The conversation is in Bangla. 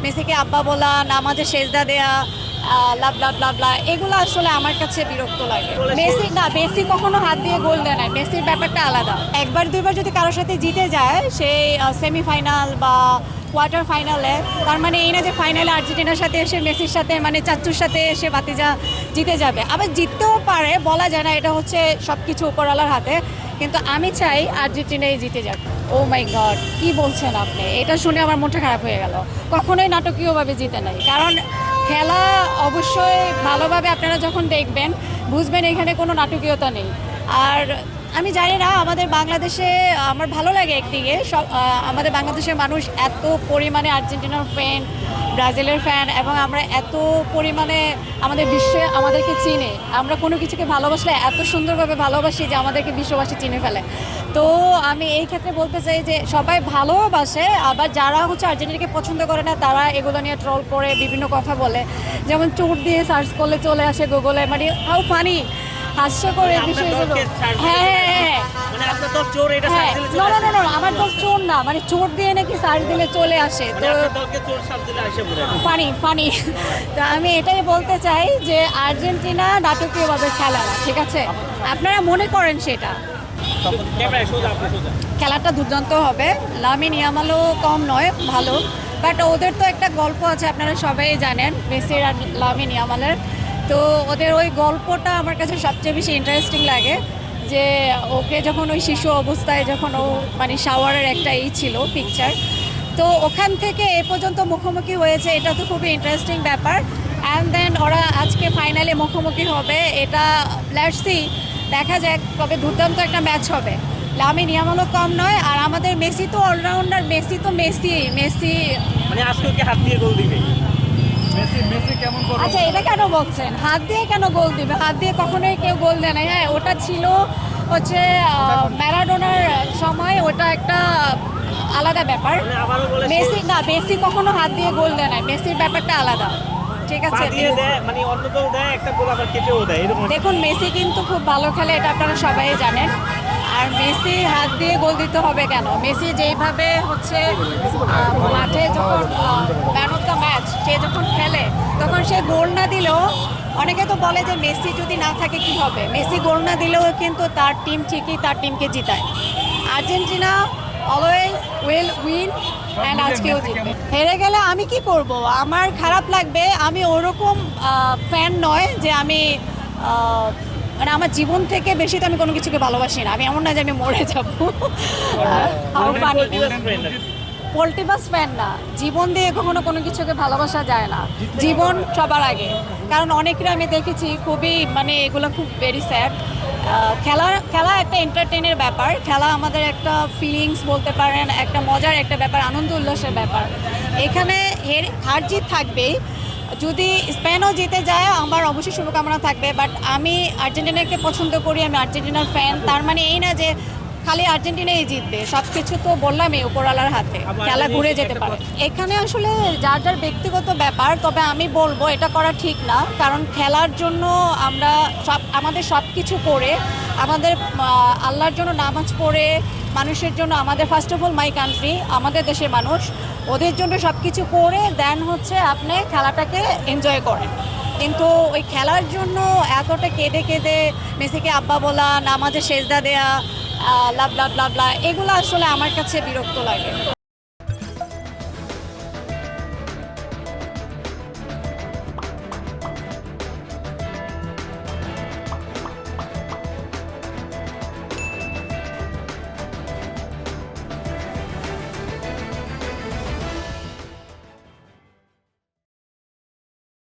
মেসিকে আব্বা বলা, নামাজে সেজদা দেয়া, লাভ লাভ লাভ লা, এগুলো আসলে আমার কাছে বিরক্ত লাগে। মেসি কখনো হাত দিয়ে গোল দেয় না, মেসির ব্যাপারটা আলাদা। একবার দুইবার যদি কারোর সাথে জিতে যায়, সেই সেমিফাইনাল বা কোয়ার্টার ফাইনালে, তার মানে এই না যে ফাইনালে আর্জেন্টিনার সাথে এসে মেসির সাথে মানে চাচ্চুর সাথে এসে বাতিজা জিতে যাবে। আবার জিততেও পারে, বলা যায় না, এটা হচ্ছে সব কিছু উপরওয়ালার হাতে। কিন্তু আমি চাই আর্জেন্টিনাই জিতে যাক। ও মাই গড, কি বলছেন আপনি? এটা শুনে আমার মনটা খারাপ হয়ে গেল। কখনোই নাটকীয়ভাবে জিতে নাই, কারণ খেলা অবশ্যই ভালোভাবে আপনারা যখন দেখবেন বুঝবেন এখানে কোনো নাটকীয়তা নেই। আর আমি জানি না, আমাদের বাংলাদেশে আমার ভালো লাগে একদিকে সব, আমাদের বাংলাদেশের মানুষ এত পরিমাণে আর্জেন্টিনার ফ্যান, ব্রাজিলের ফ্যান, এবং আমরা এত পরিমাণে আমাদের বিশ্বে আমাদেরকে চিনে। আমরা কোনো কিছুকে ভালোবাসলে এত সুন্দরভাবে ভালোবাসি যে আমাদেরকে বিশ্ববাসী চিনে ফেলে। তো আমি এই ক্ষেত্রে বলতে চাই যে সবাই ভালোবাসে, আবার যারা হচ্ছে আর্জেন্টিনাকে পছন্দ করে না তারা এগুলো নিয়ে ট্রল করে বিভিন্ন কথা বলে। যেমন চোট দিয়ে সার্চ করলে চলে আসে গুগলে, মানে হাউ ফানি, হাস্যকর বিষয়গুলো। হ্যাঁ, আমার দল চোর না, মানে চোট দিয়ে নাকি সার্চ দিলে চলে আসে। তো ফানি ফানি। তো আমি এটাই বলতে চাই যে আর্জেন্টিনা নাটকীয়ভাবে খেলা না, ঠিক আছে? আপনারা মনে করেন সেটা। খেলাটা দুর্দান্ত হবে, লামিন ইয়ামালও কম নয়, ভালো। বাট ওদের তো একটা গল্প আছে, আপনারা সবাই জানেন, মেসির আর লামিন ইয়ামালের। তো ওদের ওই গল্পটা আমার কাছে সবচেয়ে বেশি ইন্টারেস্টিং লাগে, যে ওকে যখন ওই শিশু অবস্থায় যখন ও মানে শাওয়ারের একটা ছিল পিকচার, তো ওখান থেকে এ পর্যন্ত মুখোমুখি হয়েছে, এটা তো খুবই ইন্টারেস্টিং ব্যাপার। অ্যান্ড দেন ওরা আজকে ফাইনালে মুখোমুখি হবে, এটা লেটস সি, দেখা যাক, তবে দুর্দান্ত একটা ম্যাচ হবে। লামিন ইয়ামালও কম নয়, আর আমাদের মেসি তো অলরাউন্ডার, মেসি তো মেসি মানে আজকে কি হাত দিয়ে গোল দিবে? আচ্ছা, এটা কেন বলছেন হাত দিয়ে কেন গোল দিবে? হাত দিয়ে কখনোই কেউ গোল দেয় না। হ্যাঁ, ওটা ছিল হচ্ছে ম্যারাডোনার সময়, ওটা একটা আলাদা ব্যাপার। মেসি কখনো হাত দিয়ে গোল দেয় না, মেসির ব্যাপারটা আলাদা, ঠিক আছে? দেখুন, মেসি কিন্তু খুব ভালো খেলে, এটা আপনারা সবাই জানেন। আর মেসি হাত দিয়ে গোল দিতে হবে কেন? মেসি যেইভাবে হচ্ছে মাঠে যখন ম্যান অফ দ্য ম্যাচ সে যখন খেলে, তখন সে গোল না দিলেও, অনেকে তো বলে যে মেসি যদি না থাকে কি হবে, মেসি গোল না দিলেও কিন্তু তার টিম ঠিকই তার টিমকে জিতায়। Argentina always will win, and আজকেও জিতবে। হেরে গেলে আমি কি করব? আমার খারাপ লাগবে। আমি ওরকম ফ্যান নয় যে আমি মানে আমার জীবন থেকে বেশি তো আমি কোনো কিছুকে ভালোবাসি না। আমি এমন না যে আমি মরে যাবো। পোল্টিবাস ফ্যান না, জীবন দিয়ে কখনো কোনো কিছুকে ভালোবাসা যায় না, জীবন সবার আগে। কারণ অনেকের আমি দেখেছি খুবই, মানে এগুলো খুব ভেরি স্যাড। খেলা একটা এন্টারটেনের ব্যাপার, খেলা আমাদের একটা ফিলিংস বলতে পারেন, একটা মজার একটা ব্যাপার, আনন্দ উল্লাসের ব্যাপার। এখানে হার জিত থাকবেই। যদি স্পেনও জিতে যায় আমার অবশ্যই শুভকামনা থাকবে, বাট আমি আর্জেন্টিনাকে পছন্দ করি, আমি আর্জেন্টিনার ফ্যান। তার মানে এই না যে খালি আর্জেন্টিনাই জিতবে, সব কিছু তো বললামই উপরওয়ালার হাতে, খেলা ঘুরে যেতে পারে। এখানে আসলে যার যার ব্যক্তিগত ব্যাপার, তবে আমি বলবো এটা করা ঠিক না। কারণ খেলার জন্য আমরা আমাদের সব কিছু করে, আমাদের আল্লাহর জন্য নামাজ পড়ে, মানুষের জন্য, আমাদের first of all my country, আমাদের দেশের মানুষ, ওদের জন্য সব কিছু করে দেন হচ্ছে আপনি খেলাটাকে এনজয় করেন। কিন্তু ওই খেলার জন্য এতটা কেঁদে কেঁদে মেসিকে আব্বা বলা, নামাজে সেজদা দেয়া, লাভ লাভ লাভ লা, এগুলো আসলে আমার কাছে বিরক্ত লাগে।